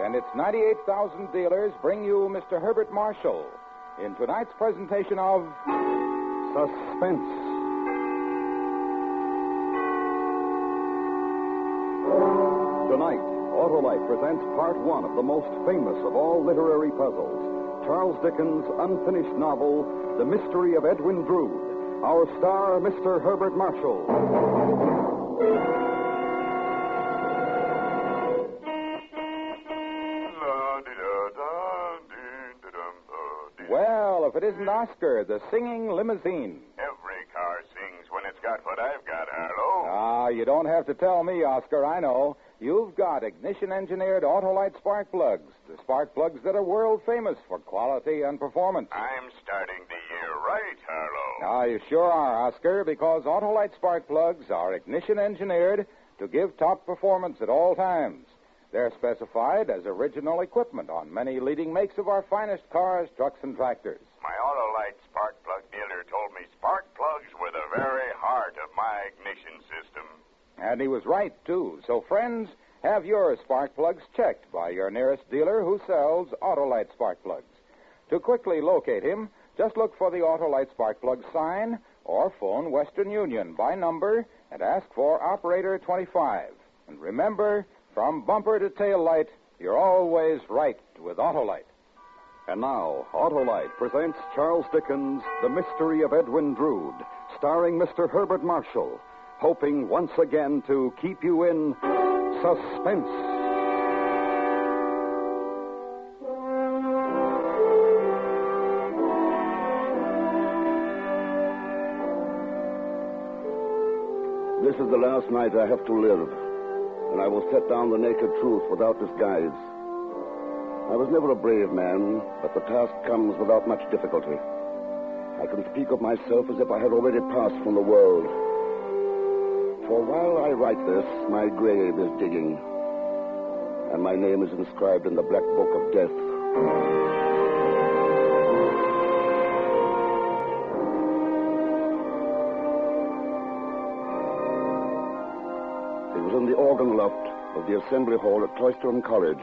and its 98,000 dealers bring you Mr. Herbert Marshall in tonight's presentation of Suspense. Tonight, Autolite presents part one of the most famous of all literary puzzles, Charles Dickens' unfinished novel, The Mystery of Edwin Drood. Our star, Mr. Herbert Marshall. Well, if it isn't Oscar, the singing limousine. Every car sings when it's got what I've got, Harlow. Ah, you don't have to tell me, Oscar. I know. You've got ignition-engineered Autolite spark plugs. The spark plugs that are world famous for quality and performance. I'm starting the year right, Harlow. Ah, you sure are, Oscar, because Autolite spark plugs are ignition-engineered to give top performance at all times. They're specified as original equipment on many leading makes of our finest cars, trucks, and tractors. My Autolite spark plug dealer told me spark plugs were the very heart of my ignition system. And he was right, too. So, friends, have your spark plugs checked by your nearest dealer who sells Autolite spark plugs. To quickly locate him, just look for the Autolite spark plug sign or phone Western Union by number and ask for Operator 25. And remember, from bumper to tail light, you're always right with Autolite. And now, Autolite presents Charles Dickens' The Mystery of Edwin Drood, starring Mr. Herbert Marshall, hoping once again to keep you in suspense. This is the last night I have to live, and I will set down the naked truth without disguise. I was never a brave man, but the task comes without much difficulty. I can speak of myself as if I had already passed from the world. For while I write this, my grave is digging, and my name is inscribed in the black book of death. It was in the organ loft of the assembly hall at Cloisterham College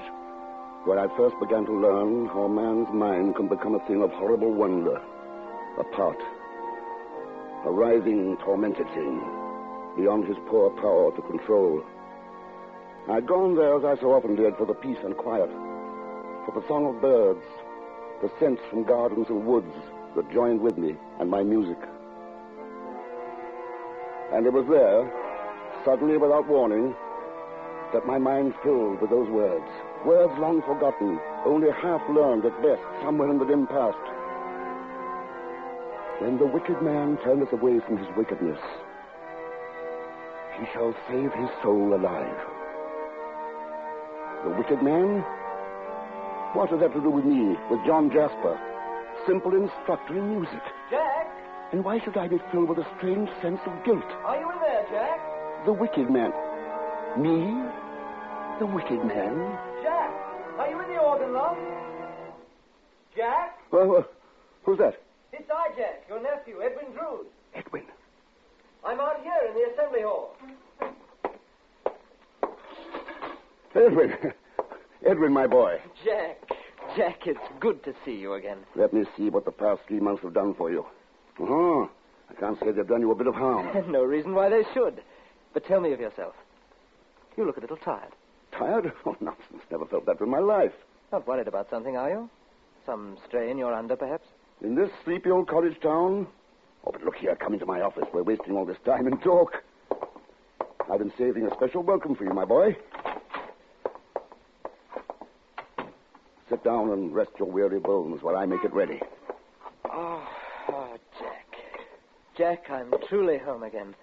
where I first began to learn how man's mind can become a thing of horrible wonder, a part, a writhing, tormented thing, beyond his poor power to control. I'd gone there, as I so often did, for the peace and quiet, for the song of birds, the scents from gardens and woods that joined with me, and my music. And it was there, suddenly without warning, that my mind filled with those words. Words long forgotten, only half learned at best, somewhere in the dim past. When the wicked man turneth away from his wickedness, he shall save his soul alive. The wicked man? What has that to do with me, with John Jasper, simple instructor in music? Jack? And why should I be filled with a strange sense of guilt? Are you in there, Jack? The wicked man. Me? The wicked man? Jack, are you in the organ loft? Jack? Well, who's that? It's I, Jack, your nephew, Edwin Drood. Edwin. I'm out here in the assembly hall. Edwin. Edwin, my boy. Jack, it's good to see you again. Let me see what the past 3 months have done for you. Uh-huh. I can't say they've done you a bit of harm. No reason why they should. But tell me of yourself. You look a little tired. Tired? Oh, nonsense. Never felt that in my life. Not worried about something, are you? Some strain you're under, perhaps? In this sleepy old college town? Oh, but look here. Come into my office. We're wasting all this time in talk. I've been saving a special welcome for you, my boy. Sit down and rest your weary bones while I make it ready. Oh, Jack. Jack, I'm truly home again.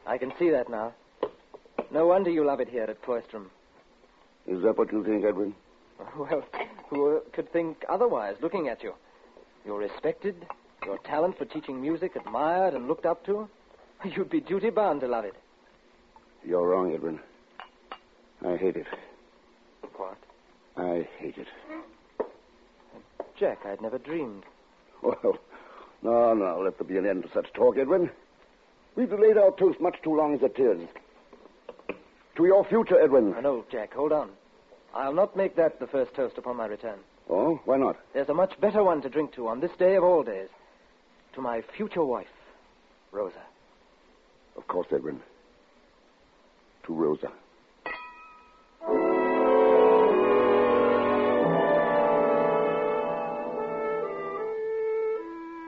I can see that now. No wonder you love it here at Cloisterham. Is that what you think, Edwin? Well, who could think otherwise, looking at you? You're respected, your talent for teaching music admired and looked up to. You'd be duty-bound to love it. You're wrong, Edwin. I hate it. What? I hate it. Jack, I'd never dreamed. Well, no, let there be an end to such talk, Edwin. We've delayed our toast much too long as it is. To your future, Edwin. No, Jack, hold on. I'll not make that the first toast upon my return. Oh, why not? There's a much better one to drink to on this day of all days. To my future wife, Rosa. Of course, Edwin. To Rosa.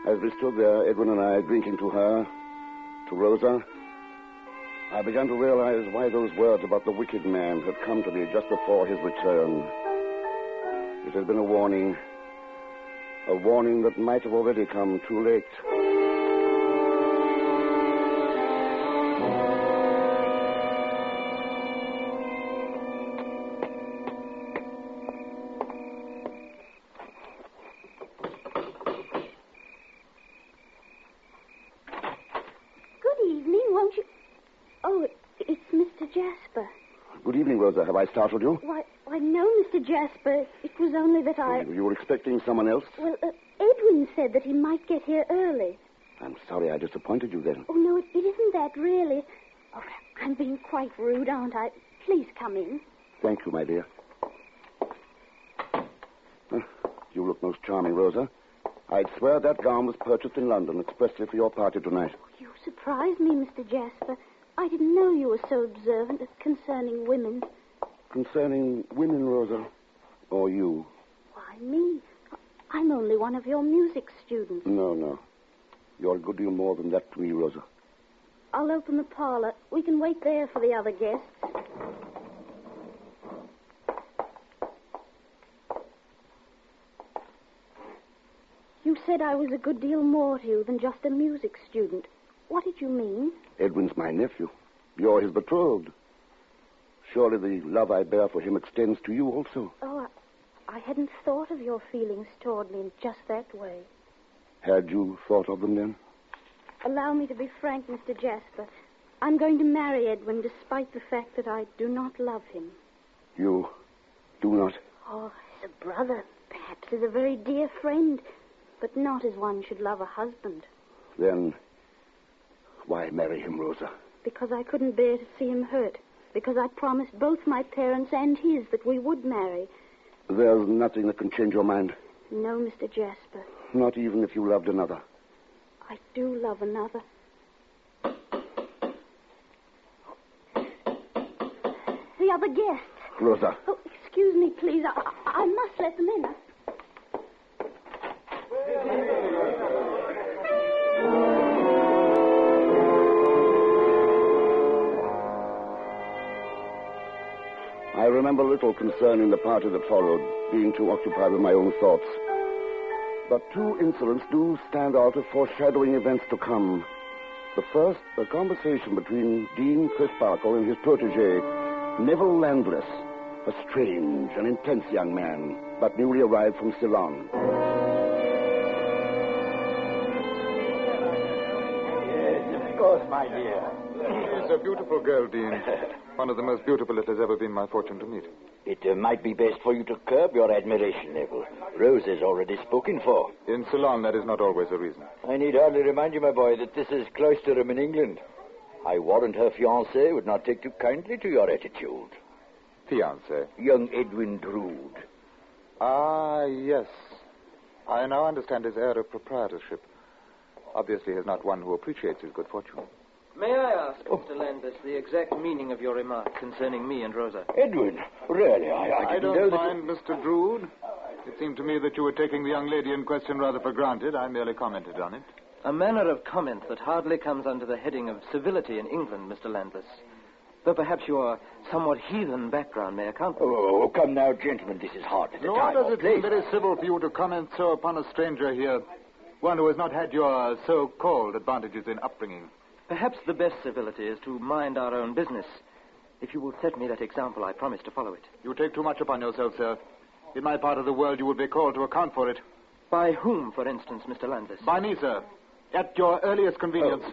As we stood there, Edwin and I, drinking to her, to Rosa, I began to realize why those words about the wicked man had come to me just before his return. It had been a warning that might have already come too late. Good evening, won't you? Oh, it's Mr. Jasper. Good evening, Rosa. Have I startled you? Why, no, Mr. Jasper. It was only that You were expecting someone else? Well, Edwin said that he might get here early. I'm sorry I disappointed you then. Oh, no, it isn't that, really. Oh, I'm being quite rude, aren't I? Please come in. Thank you, my dear. You look most charming, Rosa. I'd swear that gown was purchased in London expressly for your party tonight. You surprised me, Mr. Jasper. I didn't know you were so observant concerning women. Concerning women, Rosa? Or you? Why, me? I'm only one of your music students. No. You're a good deal more than that to me, Rosa. I'll open the parlor. We can wait there for the other guests. You said I was a good deal more to you than just a music student. What did you mean? Edwin's my nephew. You're his betrothed. Surely the love I bear for him extends to you also. Oh, I hadn't thought of your feelings toward me in just that way. Had you thought of them then? Allow me to be frank, Mr. Jasper. I'm going to marry Edwin despite the fact that I do not love him. You do not? Oh, as a brother, perhaps as a very dear friend, but not as one should love a husband. Then why marry him, Rosa? Because I couldn't bear to see him hurt. Because I promised both my parents and his that we would marry. There's nothing that can change your mind? No, Mr. Jasper. Not even if you loved another? I do love another. The other guests. Rosa. Oh, excuse me, please. I must let them in. I remember little concerning the party that followed, being too occupied with my own thoughts. But two incidents do stand out as foreshadowing events to come. The first, a conversation between Dean Crisparkle and his protege, Neville Landless, a strange and intense young man, but newly arrived from Ceylon. Yes, of course, my dear. She's a beautiful girl, Dean. One of the most beautiful it has ever been my fortune to meet. It might be best for you to curb your admiration, Neville. Rose is already spoken for. In Ceylon, that is not always a reason. I need hardly remind you, my boy, that this is Cloisterham in England. I warrant her fiancé would not take too kindly to your attitude. Fiancé? Young Edwin Drood. Ah, yes. I now understand his air of proprietorship. Obviously, he is not one who appreciates his good fortune. May I ask, Mr. Landis, the exact meaning of your remark concerning me and Rosa? Edwin, really, I didn't know don't mind, Mr. Drood. It seemed to me that you were taking the young lady in question rather for granted. I merely commented on it. A manner of comment that hardly comes under the heading of civility in England, Mr. Landis. Though perhaps your somewhat heathen background may account for it. Oh, come now, gentlemen, this is hardly the Nor time does or it seem place. very civil for you to comment so upon a stranger here, one who has not had your so-called advantages in upbringing. Perhaps the best civility is to mind our own business. If you will set me that example, I promise to follow it. You take too much upon yourself, sir. In my part of the world, you will be called to account for it. By whom, for instance, Mr. Landis? By me, sir. At your earliest convenience. Oh,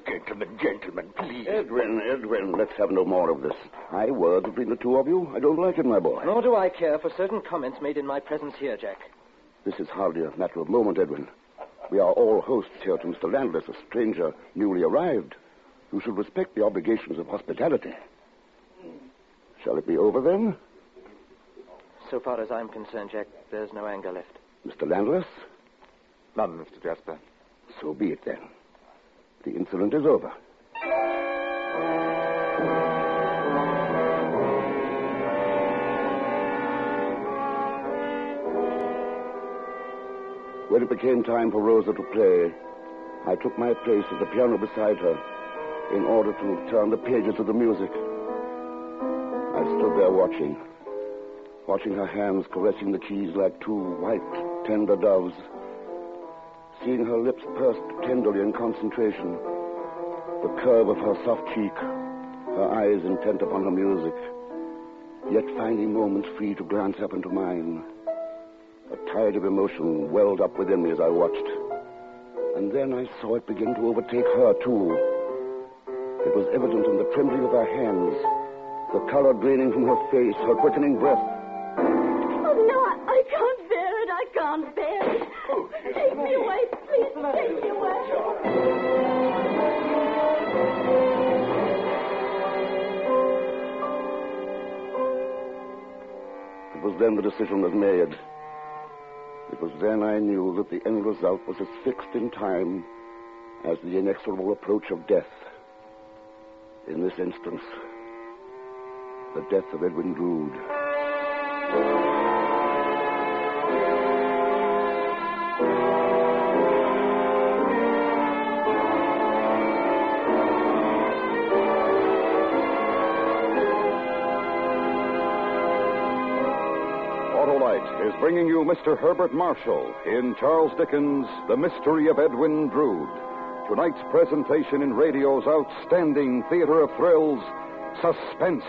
gentlemen, please. Edwin, let's have no more of this. High words between the two of you. I don't like it, my boy. Nor do I care for certain comments made in my presence here, Jack. This is hardly a matter of moment, Edwin. We are all hosts here to Mr. Landless, a stranger newly arrived. You should respect the obligations of hospitality. Shall it be over, then? So far as I'm concerned, Jack, there's no anger left. Mr. Landless? None, Mr. Jasper. So be it then. The incident is over. When it became time for Rosa to play, I took my place at the piano beside her in order to turn the pages of the music. I stood there watching her hands caressing the keys like two white, tender doves, seeing her lips pursed tenderly in concentration, the curve of her soft cheek, her eyes intent upon her music, yet finding moments free to glance up into mine. A tide of emotion welled up within me as I watched. And then I saw it begin to overtake her, too. It was evident in the trembling of her hands, the color draining from her face, her quickening breath. Oh, no, I can't bear it. I can't bear it. Take me away, please. Take me away. It was then the decision was made. It was then I knew that the end result was as fixed in time as the inexorable approach of death. In this instance, the death of Edwin Drood. Autolite is bringing you Mr. Herbert Marshall in Charles Dickens' The Mystery of Edwin Drood. Tonight's presentation in radio's outstanding theater of thrills, Suspense.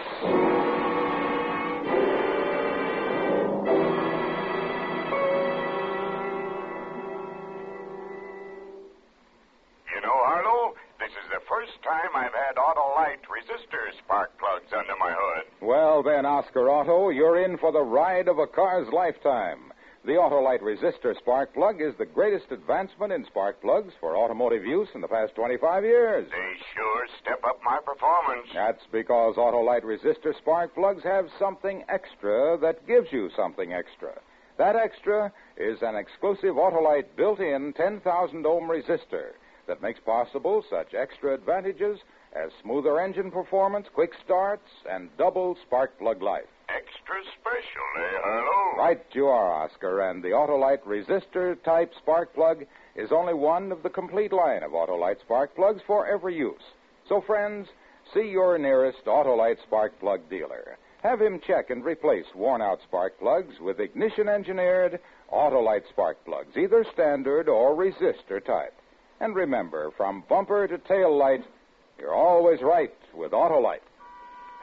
You know, Harlow, this is the first time I've had Autolite resistor spark plugs under my hood. Well, then, Oscar Otto, you're in for the ride of a car's lifetime. The Autolite resistor spark plug is the greatest advancement in spark plugs for automotive use in the past 25 years. They sure step up my performance. That's because Autolite resistor spark plugs have something extra that gives you something extra. That extra is an exclusive Autolite built-in 10,000-ohm resistor that makes possible such extra advantages as smoother engine performance, quick starts, and double spark plug life. Extra special, eh, Harlow? Right you are, Oscar, and the Autolite resistor-type spark plug is only one of the complete line of Autolite spark plugs for every use. So, friends, see your nearest Autolite spark plug dealer. Have him check and replace worn-out spark plugs with ignition-engineered Autolite spark plugs, either standard or resistor type. And remember, from bumper to tail light, you're always right with Autolite.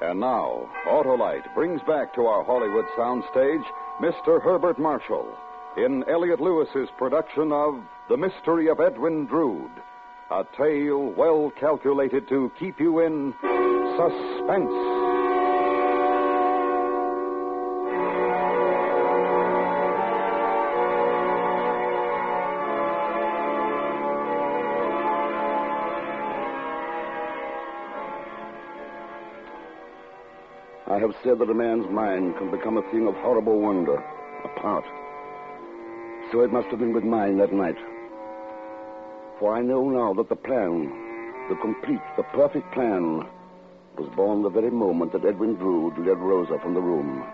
And now, Autolite brings back to our Hollywood soundstage Mr. Herbert Marshall in Elliot Lewis's production of The Mystery of Edwin Drood, a tale well calculated to keep you in suspense. I have said that a man's mind can become a thing of horrible wonder, a part. So it must have been with mine that night. For I know now that the plan, the complete, the perfect plan, was born the very moment that Edwin Drood led Rosa from the room.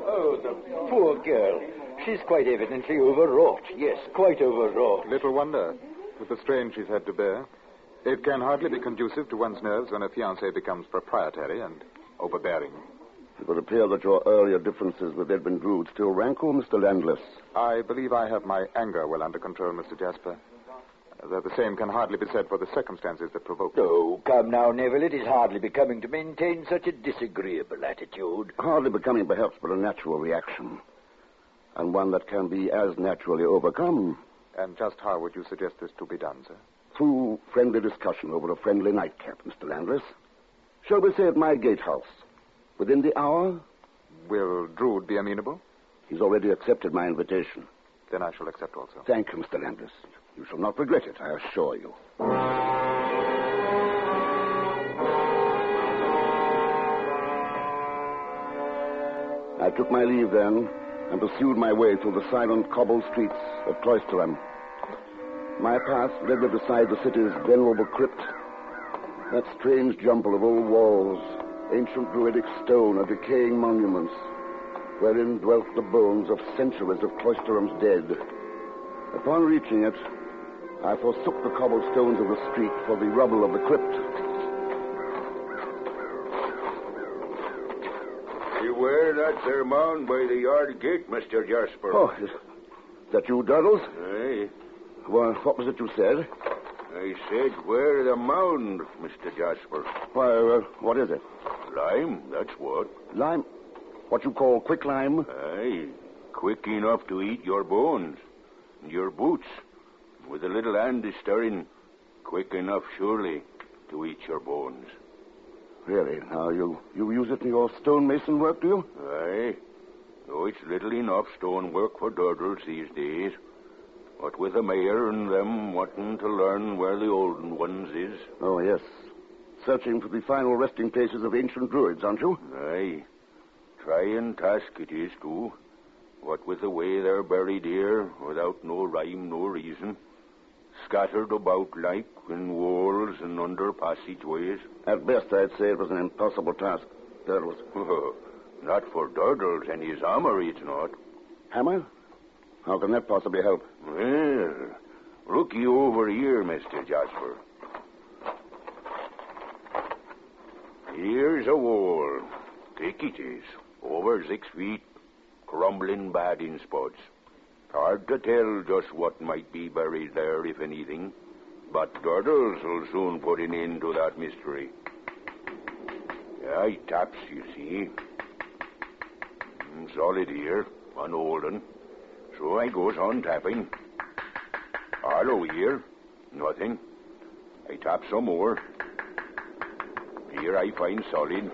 Oh, the poor girl. She's quite evidently overwrought. Yes, quite overwrought. Little wonder, with the strain she's had to bear. It can hardly be conducive to one's nerves when a fiancé becomes proprietary and overbearing. It would appear that your earlier differences with Edwin Drood still rankle, Mr. Landless. I believe I have my anger well under control, Mr. Jasper. Though the same can hardly be said for the circumstances that provoked it. Oh, come now, Neville. It is hardly becoming to maintain such a disagreeable attitude. Hardly becoming perhaps but a natural reaction. And one that can be as naturally overcome. And just how would you suggest this to be done, sir? Through friendly discussion over a friendly nightcap, Mr. Landless. Shall we say at my gatehouse? Within the hour? Will Drood be amenable? He's already accepted my invitation. Then I shall accept also. Thank you, Mr. Landless. You shall not regret it, I assure you. took my leave then and pursued my way through the silent cobbled streets of Cloisterham. My path led me beside the city's venerable crypt. That strange jumble of old walls, ancient druidic stone, and decaying monuments, wherein dwelt the bones of centuries of Cloisterham's dead. Upon reaching it, I forsook the cobblestones of the street for the rubble of the crypt. Beware that there mound by the yard gate, Mr. Jasper. Oh, is that you, Doddles? Aye. Well, what was it you said? I said, where the mound, Mr. Jasper? Why, what is it? Lime, that's what. Lime? What you call quicklime? Aye. Quick enough to eat your bones and your boots. With a little hand stirring, quick enough, surely, to eat your bones. Really? Now, you use it in your stonemason work, do you? Aye. Though it's little enough stonework for Doddles these days. What with the mayor and them wanting to learn where the olden ones is. Oh, yes. Searching for the final resting places of ancient druids, aren't you? Aye. Trying task it is, too. What with the way they're buried here, without no rhyme, no reason. Scattered about like in walls and under passageways. At best, I'd say it was an impossible task. That was... Not for Doddles and his armor, it's not. Hammer? How can that possibly help? Well, look you over here, Mr. Jasper. Here's a wall. Thick it is. Over 6 feet. Crumbling bad in spots. Hard to tell just what might be buried there, if anything. But Doddles will soon put an end to that mystery. Yeah, he taps, you see. Solid here, unholden. So I goes on tapping. Hollow here, nothing. I tap some more. Here I find solid.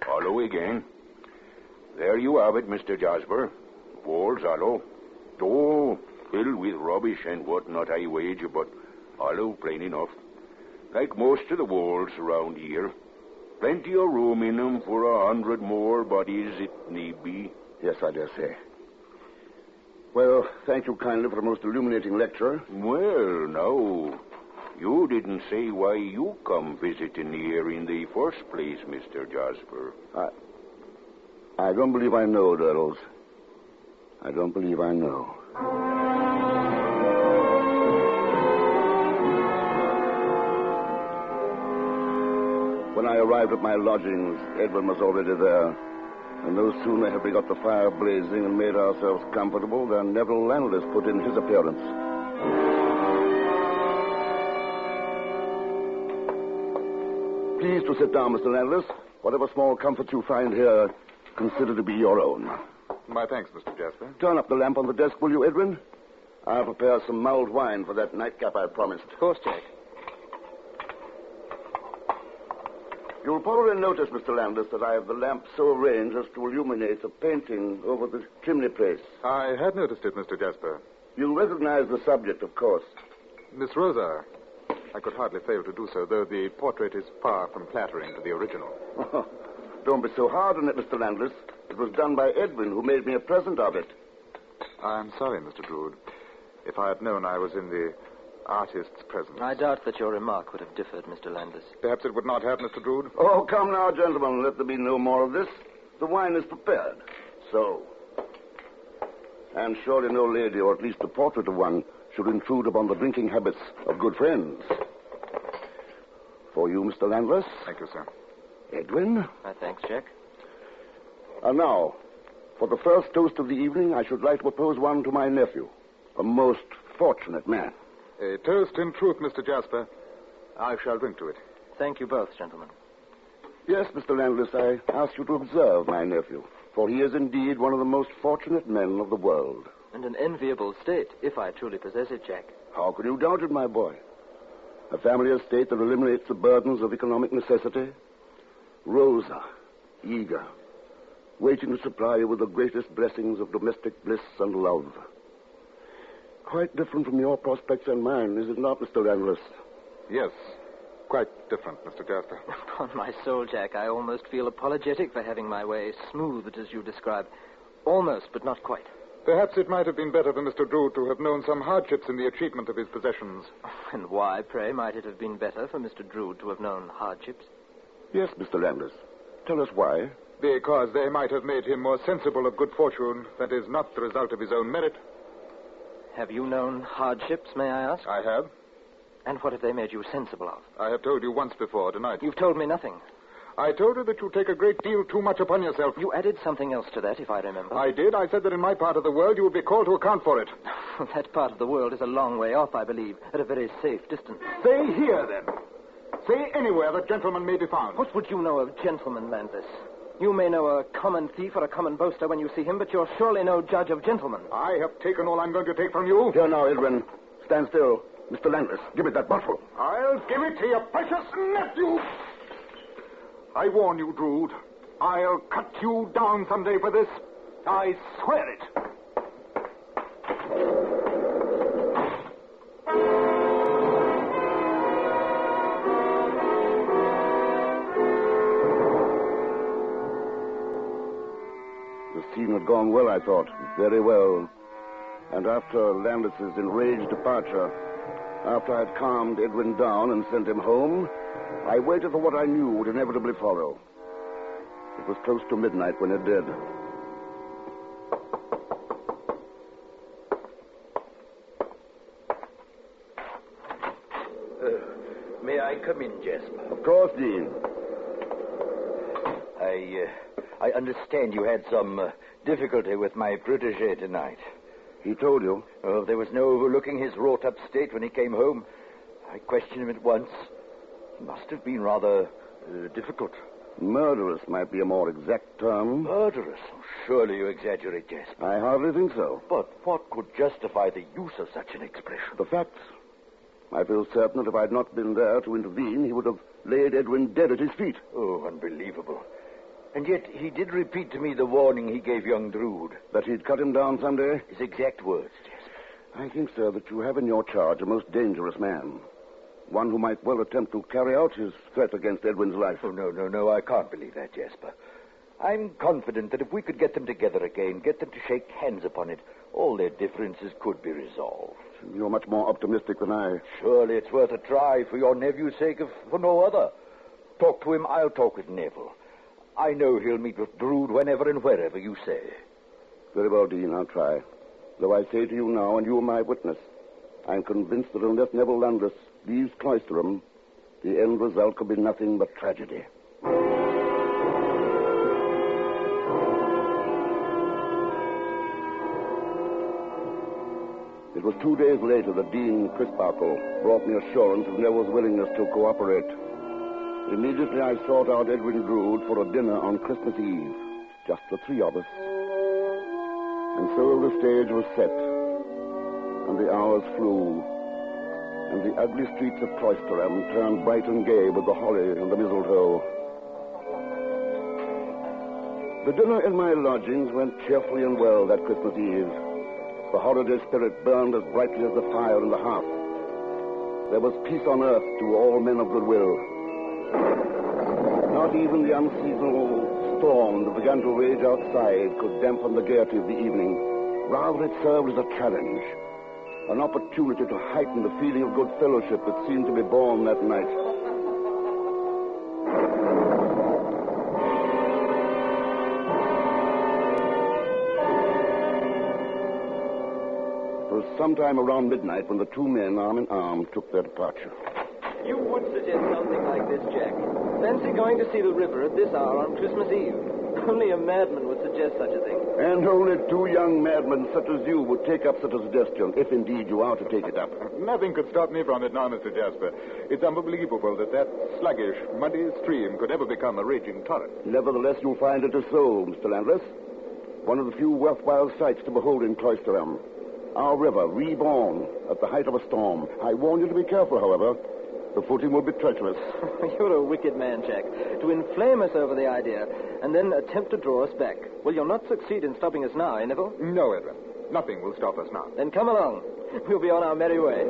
Hollow again. There you have it, Mr. Jasper. Walls hollow. Oh, filled with rubbish and whatnot, I wager, but hollow plain enough. Like most of the walls around here. Plenty of room in them for 100 more bodies, it need be. Yes, I dare say. Well, thank you kindly for a most illuminating lecture. Well, now, you didn't say why you come visiting here in the first place, Mr. Jasper. I don't believe I know, Doddles. I don't believe I know. When I arrived at my lodgings, Edwin was already there. And no sooner had we got the fire blazing and made ourselves comfortable than Neville Landless put in his appearance. Please to sit down, Mr. Landless. Whatever small comforts you find here, consider to be your own. My thanks, Mr. Jasper. Turn up the lamp on the desk, will you, Edwin? I'll prepare some mulled wine for that nightcap I promised. Of course, Jack. You'll probably notice, Mr. Landless, that I have the lamp so arranged as to illuminate a painting over the chimney place. I had noticed it, Mr. Jasper. You recognize the subject, of course. Miss Rosa. I could hardly fail to do so, though the portrait is far from flattering to the original. Don't be so hard on it, Mr. Landless. It was done by Edwin, who made me a present of it. I'm sorry, Mr. Drood. If I had known I was in the artist's presence. I doubt that your remark would have differed, Mr. Landis. Perhaps it would not have, Mr. Drood? Oh, come now, gentlemen. Let there be no more of this. The wine is prepared. So. And surely no lady, or at least the portrait of one, should intrude upon the drinking habits of good friends. For you, Mr. Landless. Thank you, sir. Edwin. Thanks, Jack. And now, for the first toast of the evening, I should like to propose one to my nephew, a most fortunate man. A toast in truth, Mr. Jasper. I shall drink to it. Thank you both, gentlemen. Yes, Mr. Landless, I ask you to observe my nephew, for he is indeed one of the most fortunate men of the world. And an enviable state, if I truly possess it, Jack. How could you doubt it, my boy? A family estate that eliminates the burdens of economic necessity. Rosa, eager, waiting to supply you with the greatest blessings of domestic bliss and love. Quite different from your prospects and mine, is it not, Mr. Landless? Yes, quite different, Mr. Jasper. Upon my soul, Jack, I almost feel apologetic for having my way smoothed as you describe. Almost, but not quite. Perhaps it might have been better for Mr. Drood to have known some hardships in the achievement of his possessions. And why, pray, might it have been better for Mr. Drood to have known hardships? Yes, Mr. Landis. Tell us why. Because they might have made him more sensible of good fortune that is not the result of his own merit. Have you known hardships, may I ask? I have. And what have they made you sensible of? I have told you once before tonight. You've told me nothing. I told you that you take a great deal too much upon yourself. You added something else to that, if I remember. I did. I said that in my part of the world you would be called to account for it. That part of the world is a long way off, I believe, at a very safe distance. Say here, then. Say anywhere that gentleman may be found. What would you know of gentlemen, Landis? You may know a common thief or a common boaster when you see him, but you're surely no judge of gentlemen. I have taken all I'm going to take from you. Here now, Edwin. Stand still. Mr. Landis, give me that bottle. I'll give it to your precious nephew. I warn you, Drood. I'll cut you down someday for this. I swear it. The scene had gone well, I thought. Very well. And after Landis's enraged departure, after I'd calmed Edwin down and sent him home, I waited for what I knew would inevitably follow. It was close to midnight when it did. May I come in, Jasper? Of course, Dean. I understand you had some difficulty with my protege tonight. He told you? Oh, there was no overlooking his wrought-up state when he came home. I questioned him at once. He must have been rather difficult. Murderous might be a more exact term. Murderous? Oh, surely you exaggerate, Jasper. I hardly think so. But what could justify the use of such an expression? The facts. I feel certain that if I'd not been there to intervene, he would have laid Edwin dead at his feet. Oh, unbelievable. And yet he did repeat to me the warning he gave young Drood. That he'd cut him down someday? His exact words, Jasper. I think, sir, that you have in your charge a most dangerous man. One who might well attempt to carry out his threat against Edwin's life. Oh, no, I can't believe that, Jasper. I'm confident that if we could get them together again, get them to shake hands upon it, all their differences could be resolved. You're much more optimistic than I. Surely it's worth a try for your nephew's sake, if for no other. Talk to him, I'll talk with Neville. I know he'll meet with Drood whenever and wherever you say. Very well, Dean, I'll try. Though I say to you now, and you are my witness, I'm convinced that unless Neville Landis leaves Cloisterham, the end result could be nothing but tragedy. It was 2 days later that Dean Crisparkle brought me assurance of Neville's willingness to cooperate. Immediately I sought out Edwin Drood for a dinner on Christmas Eve. Just the three of us. And so the stage was set, and the hours flew, and the ugly streets of Cloisterham turned bright and gay with the holly and the mistletoe. The dinner in my lodgings went cheerfully and well that Christmas Eve. The holiday spirit burned as brightly as the fire in the hearth. There was peace on earth to all men of goodwill. Not even the unseasonal storm that began to rage outside could dampen the gaiety of the evening. Rather, it served as a challenge, an opportunity to heighten the feeling of good fellowship that seemed to be born that night. It was sometime around midnight when the two men, arm in arm, took their departure. You would suggest something like this, Jack. Fancy going to see the river at this hour on Christmas Eve. Only a madman would suggest such a thing. And only two young madmen such as you would take up such a suggestion, if indeed you are to take it up. Nothing could stop me from it now, Mr. Jasper. It's unbelievable that sluggish, muddy stream could ever become a raging torrent. Nevertheless, you'll find it is so, Mr. Landless. One of the few worthwhile sights to behold in Cloisterham. Our river, reborn at the height of a storm. I warn you to be careful, however. The footing will be treacherous. You're a wicked man, Jack. To inflame us over the idea and then attempt to draw us back. Well, you'll not succeed in stopping us now, eh, Neville? No, Edwin. Nothing will stop us now. Then come along. We'll be on our merry way.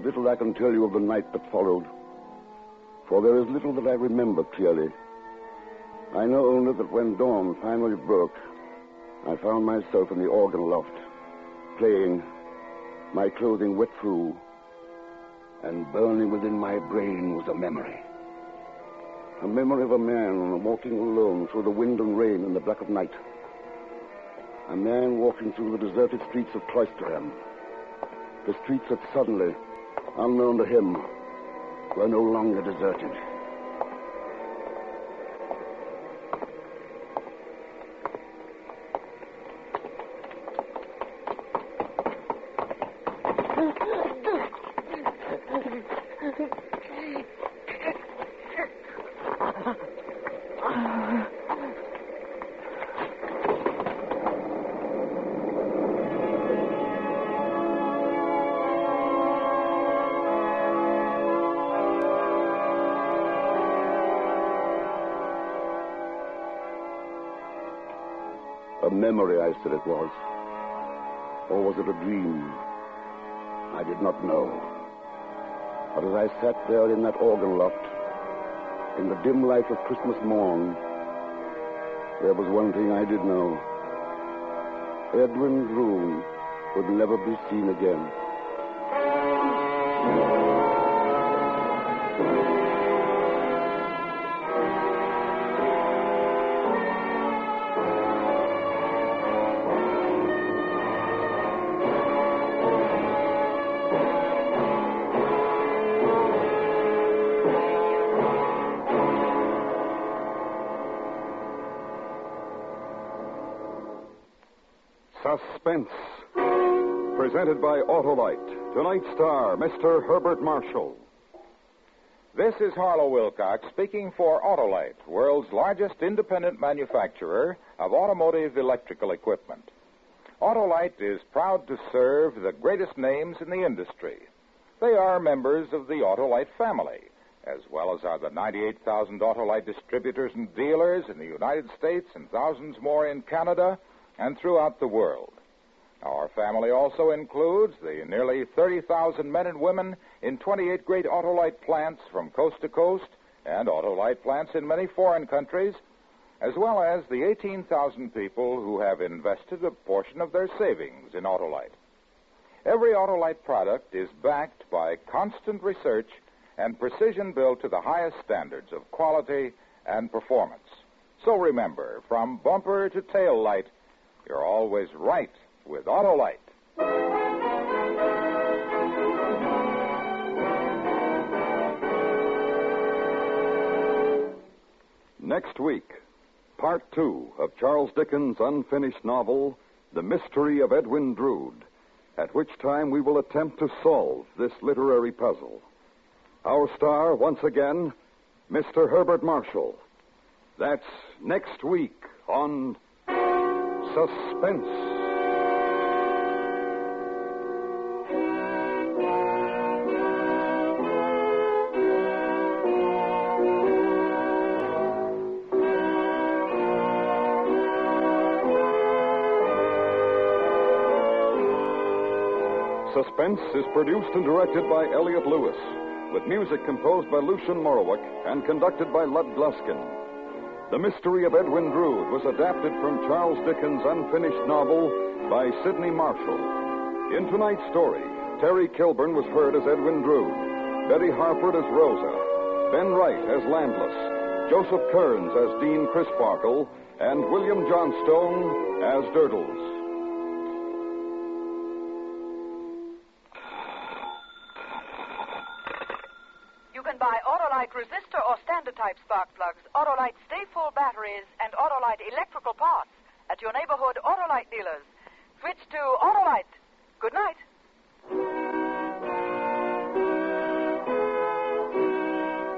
little I can tell you of the night that followed, for there is little that I remember clearly. I know only that when dawn finally broke, I found myself in the organ loft, playing, my clothing wet through, and burning within my brain was a memory. A memory of a man walking alone through the wind and rain in the black of night. A man walking through the deserted streets of Cloisterham. The streets that suddenly, unknown to him, were no longer deserted. A memory, I said it was. Or was it a dream? I did not know. But as I sat there in that organ loft, in the dim light of Christmas morn, there was one thing I did know. Edwin Drood would never be seen again. Suspense. Presented by Autolite. Tonight's star, Mr. Herbert Marshall. This is Harlow Wilcox speaking for Autolite, world's largest independent manufacturer of automotive electrical equipment. Autolite is proud to serve the greatest names in the industry. They are members of the Autolite family, as well as are the 98,000 Autolite distributors and dealers in the United States and thousands more in Canada and throughout the world. Our family also includes the nearly 30,000 men and women in 28 great Autolite plants from coast to coast and Autolite plants in many foreign countries, as well as the 18,000 people who have invested a portion of their savings in Autolite. Every Autolite product is backed by constant research and precision built to the highest standards of quality and performance. So remember, from bumper to tail light, you're always right with Autolite. Next week, Part 2 of Charles Dickens' unfinished novel, The Mystery of Edwin Drood, at which time we will attempt to solve this literary puzzle. Our star, once again, Mr. Herbert Marshall. That's next week on Suspense. Suspense is produced and directed by Elliott Lewis, with music composed by Lucian Morowick and conducted by Lud Gluskin. The Mystery of Edwin Drood was adapted from Charles Dickens' unfinished novel by Sidney Marshall. In tonight's story, Terry Kilburn was heard as Edwin Drood, Betty Harford as Rosa, Ben Wright as Landless, Joseph Kearns as Dean Crisparkle, and William Johnstone as Durdles. You can buy Autolite resistor or standard type spark plugs, Autolite stay full batteries, and Autolite electrical parts at your neighborhood Autolite dealers. Switch to Autolite. Good night.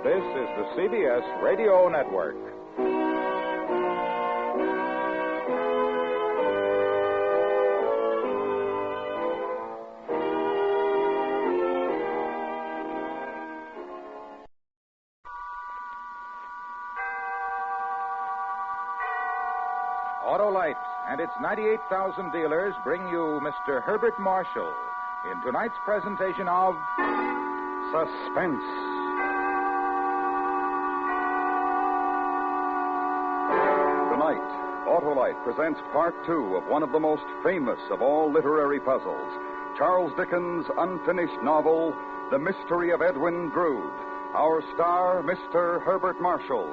This is the CBS Radio Network. Autolite and its 98,000 dealers bring you Mr. Herbert Marshall in tonight's presentation of Suspense. Tonight, Autolite presents Part 2 of one of the most famous of all literary puzzles, Charles Dickens' unfinished novel, The Mystery of Edwin Drood. Our star, Mr. Herbert Marshall.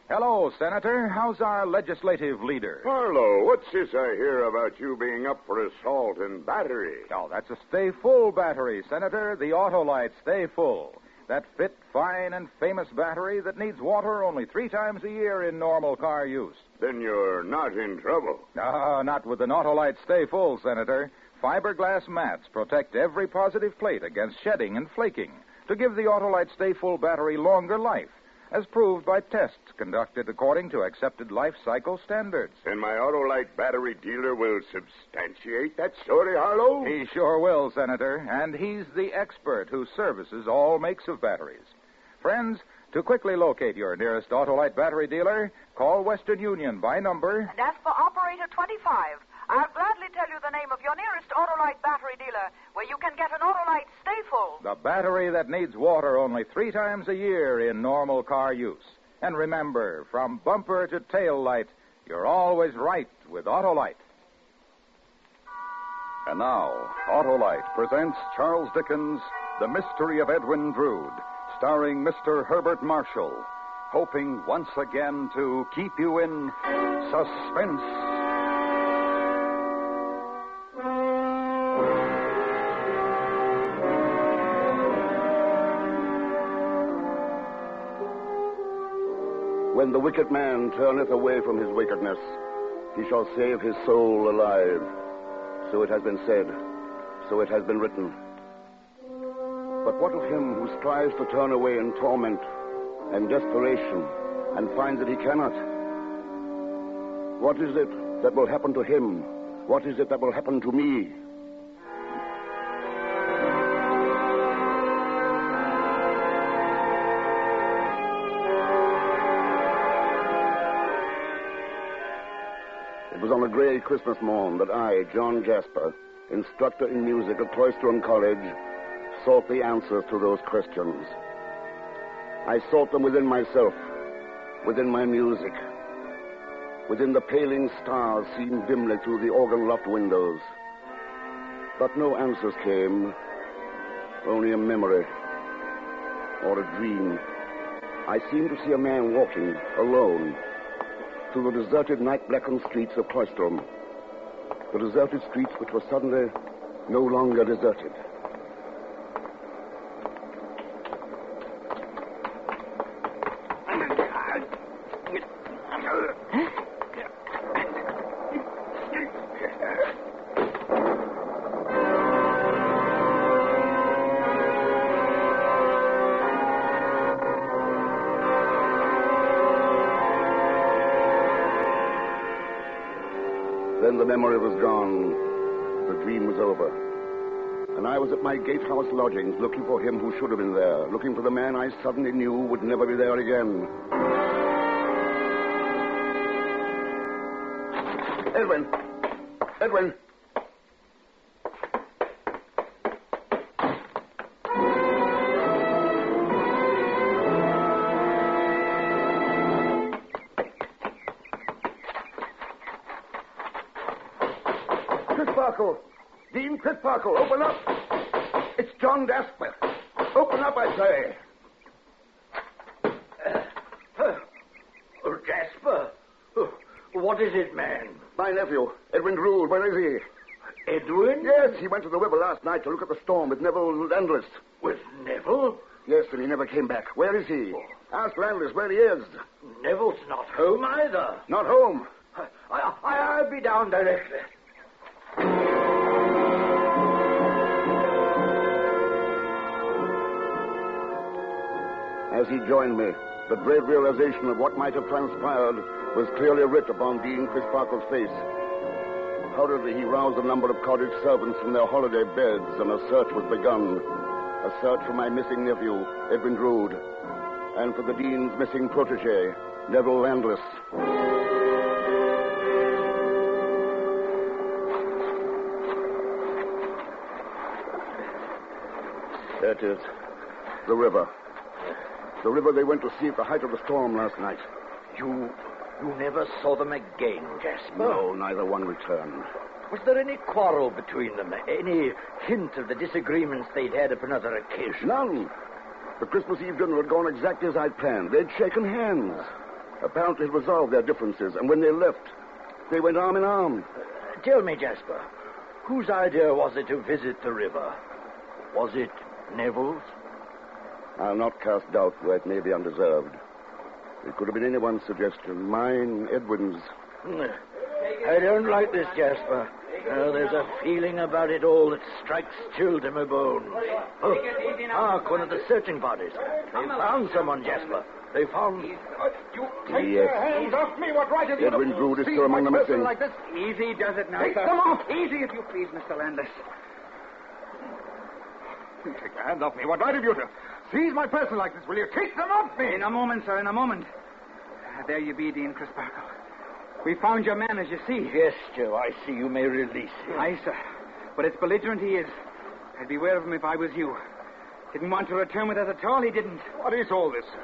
Hello, Senator. How's our legislative leader? Harlow, what's this I hear about you being up for assault and battery? Oh, that's a Stay Full battery, Senator. The Autolite Stay Full. That fit, fine, and famous battery that needs water only 3 times a year in normal car use. Then you're not in trouble. No, not with an Autolite Stay Full, Senator. Fiberglass mats protect every positive plate against shedding and flaking to give the Autolite Stay Full battery longer life, as proved by tests conducted according to accepted life cycle standards. And my Autolite battery dealer will substantiate that story, Harlow? He sure will, Senator, and he's the expert who services all makes of batteries. Friends, to quickly locate your nearest Autolite battery dealer, call Western Union by number... And ask for operator 25. I'll gladly tell you the name of your nearest Autolite battery dealer, where you can get an Autolite Stay Full. The battery that needs water only 3 times a year in normal car use. And remember, from bumper to tail light, you're always right with Autolite. And now, Autolite presents Charles Dickens' The Mystery of Edwin Drood, starring Mr. Herbert Marshall, hoping once again to keep you in suspense. When the wicked man turneth away from his wickedness, he shall save his soul alive. So it has been said, so it has been written. But what of him who strives to turn away in torment and desperation and finds that he cannot? What is it that will happen to him? What is it that will happen to me? It was on a gray Christmas morn that I, John Jasper, instructor in music at Cloisterham College, sought the answers to those questions. I sought them within myself, within my music, within the paling stars seen dimly through the organ loft windows. But no answers came, only a memory or a dream. I seemed to see a man walking alone through the deserted, night-blackened streets of Cloisterham. The deserted streets which were suddenly no longer deserted. Then the memory was gone. The dream was over. And I was at my gatehouse lodgings looking for him who should have been there, looking for the man I suddenly knew would never be there again. Edwin! Edwin! Crisparkle! Dean Crisparkle, open up! It's John Jasper. Open up, I say. Jasper? What is it, man? My nephew, Edwin Drood. Where is he? Edwin? Yes, he went to the river last night to look at the storm with Neville Landless. With Neville? Yes, and he never came back. Where is he? Ask Landless where he is. Neville's not home either. Not home. I'll be down directly. As he joined me, the brave realization of what might have transpired was clearly writ upon Dean Crisparkle's face. Hurriedly, he roused a number of cottage servants from their holiday beds, and a search was begun. A search for my missing nephew, Edwin Drood, and for the Dean's missing protege, Neville Landless. That is the river. The river they went to see at the height of the storm last night. You never saw them again, Jasper? No, neither one returned. Was there any quarrel between them? Any hint of the disagreements they'd had upon other occasions? None. The Christmas Eve dinner had gone exactly as I'd planned. They'd shaken hands. Apparently had resolved their differences, and when they left, they went arm in arm. Tell me, Jasper, whose idea was it to visit the river? Was it Neville's? I'll not cast doubt where it may be undeserved. It could have been anyone's suggestion. Mine, Edwin's. I don't like this, Jasper. There's a feeling about it all that strikes chill to my bones. Oh, hark, one of the searching parties. They found someone, Jasper. They found... You take your hands off me. What right have you Edwin Drood is still among the missing. like this? Easy does it now, Take sir. them off. Easy, if you please, Mr. Landis. You take your hands off me. What right have you to seize my person like this? Will you take them off me? In a moment, sir, in a moment. There you be, Dean Crisparkle. We found your man, as you see. Yes, Joe, I see. You may release him. Aye, sir. But it's belligerent he is. I'd beware of him if I was you. Didn't want to return with us at all, he didn't. What is all this, sir?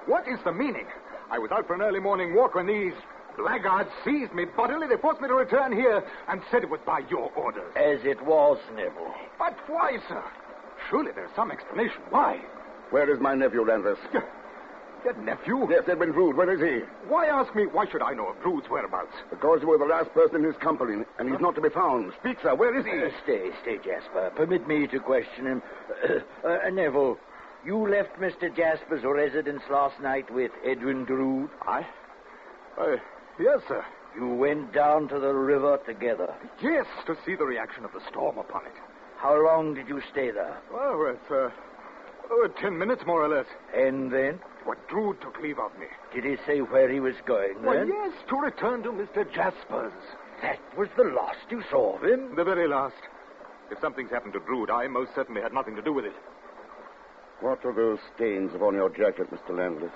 What is the meaning? I was out for an early morning walk when these blackguards seized me bodily. They forced me to return here and said it was by your orders. As it was, Neville. But why, sir? Surely there's some explanation. Why? Where is my nephew, Landis? Your nephew? Yes, Edwin Drood. Where is he? Why ask me? Why should I know of Drood's whereabouts? Because you were the last person in his company, and he's not to be found. Speak, sir. Where is he? Stay, Jasper. Permit me to question him. Neville, you left Mr. Jasper's residence last night with Edwin Drood? Yes, sir. You went down to the river together? Yes, to see the reaction of the storm upon it. How long did you stay there? Well, it's 10 minutes, more or less. And then? What, Drood took leave of me. Did he say where he was going, then? Well, yes, to return to Mr. Jasper's. That was the last you saw of him? The very last. If something's happened to Drood, I most certainly had nothing to do with it. What are those stains upon your jacket, Mr. Landis?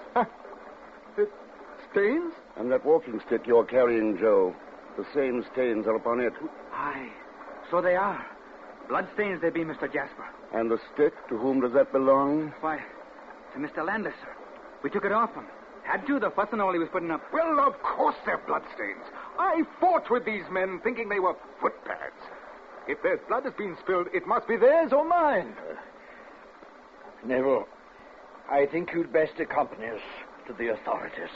Stains? And that walking stick you're carrying, Joe. The same stains are upon it. Aye, so they are. Bloodstains they be, Mr. Jasper. And the stick, to whom does that belong? Why, to Mr. Landis, sir. We took it off him. Had to, the fuss and all he was putting up. Well, of course they're bloodstains. I fought with these men thinking they were footpads. If there's blood has been spilled, it must be theirs or mine. Neville, I think you'd best accompany us to the authorities.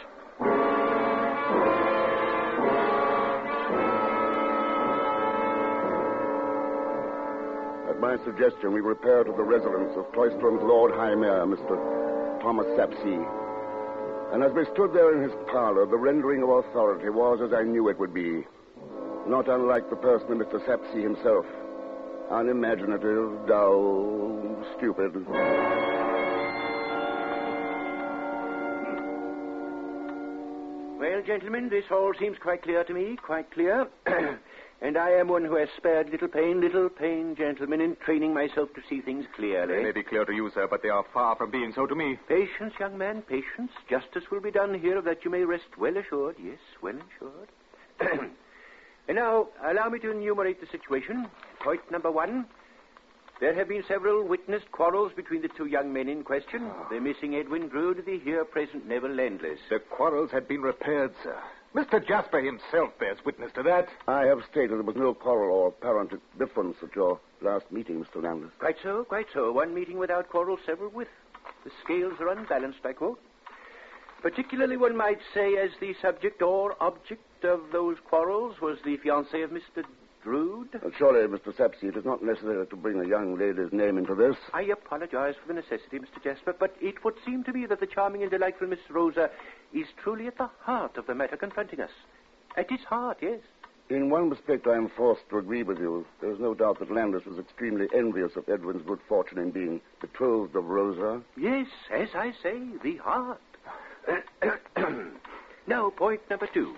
At my suggestion, we repaired to the residence of Cloisterham's Lord High Mayor, Mr. Thomas Sapsea. And as we stood there in his parlor, the rendering of authority was as I knew it would be. Not unlike the person of Mr. Sapsea himself. Unimaginative, dull, stupid. Well, gentlemen, this all seems quite clear to me, quite clear. And I am one who has spared little pain, gentlemen, in training myself to see things clearly. They may be clear to you, sir, but they are far from being so to me. Patience, young man, patience. Justice will be done here, of that you may rest well assured. Yes, well assured. And now, allow me to enumerate the situation. Point number 1. There have been several witnessed quarrels between the two young men in question. The missing Edwin Drood, the here present Neville Landis. The quarrels had been repaired, sir. Mr. Jasper himself bears witness to that. I have stated there was no quarrel or apparent difference at your last meeting, Mr. Landis. Quite so, quite so. One meeting without quarrel, several with. The scales are unbalanced, I quote. Particularly, one might say, as the subject or object of those quarrels was the fiancée of Mr. Drood. Surely, Mr. Sapsea, it is not necessary to bring a young lady's name into this. I apologize for the necessity, Mr. Jasper, but it would seem to me that the charming and delightful Miss Rosa is truly at the heart of the matter confronting us. At its heart, yes. In one respect, I am forced to agree with you. There is no doubt that Landis was extremely envious of Edwin's good fortune in being betrothed of Rosa. Yes, as I say, the heart. Now, point number 2.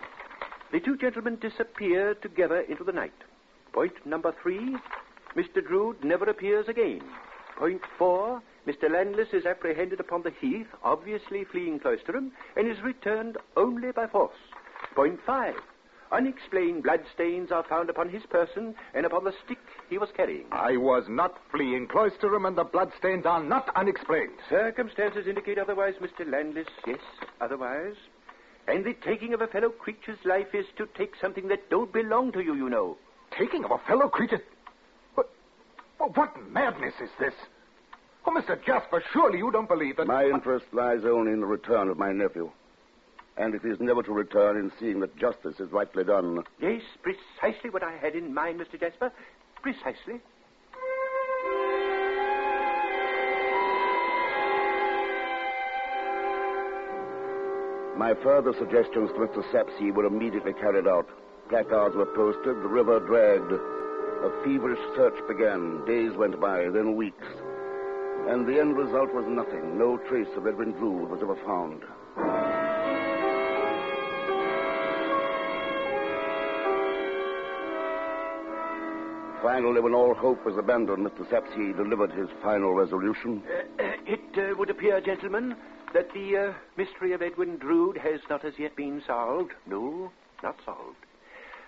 The two gentlemen disappeared together into the night. Point number 3. Mr. Drood never appears again. Point 4. Mr. Landis is apprehended upon the heath, obviously fleeing Cloisterham, and is returned only by force. Point 5. Unexplained bloodstains are found upon his person and upon the stick he was carrying. I was not fleeing Cloisterham, and the bloodstains are not unexplained. Circumstances indicate otherwise, Mr. Landless. Yes, otherwise. And the taking of a fellow creature's life is to take something that don't belong to you, you know. Taking of a fellow creature? What madness is this? Oh, Mr. Jasper, surely you don't believe that... My interest lies only in the return of my nephew. And it is never to return in seeing that justice is rightly done. Yes, precisely what I had in mind, Mr. Jasper. Precisely. My further suggestions to Mr. Sapsea were immediately carried out. Placards were posted, the river dragged. A feverish search began. Days went by, then weeks. And the end result was nothing. No trace of Edwin Drood was ever found. Finally, when all hope was abandoned, Mr. Sapsea delivered his final resolution. It would appear, gentlemen, that the mystery of Edwin Drood has not as yet been solved. No, not solved.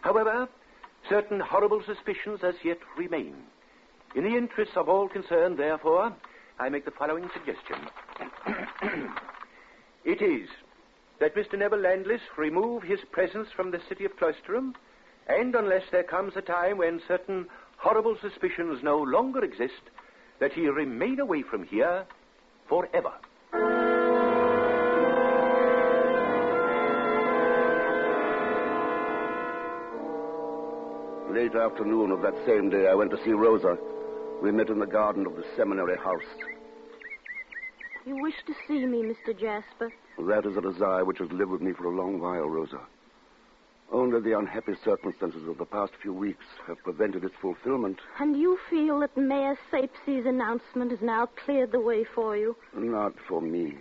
However, certain horrible suspicions as yet remain. In the interests of all concerned, therefore, I make the following suggestion. It is that Mr. Neville Landless remove his presence from the city of Cloisterham, and unless there comes a time when certain horrible suspicions no longer exist, that he remain away from here forever. Late afternoon of that same day, I went to see Rosa. We met in the garden of the seminary house. You wish to see me, Mr. Jasper? That is a desire which has lived with me for a long while, Rosa. Only the unhappy circumstances of the past few weeks have prevented its fulfillment. And you feel that Mayor Sapesea's announcement has now cleared the way for you? Not for me.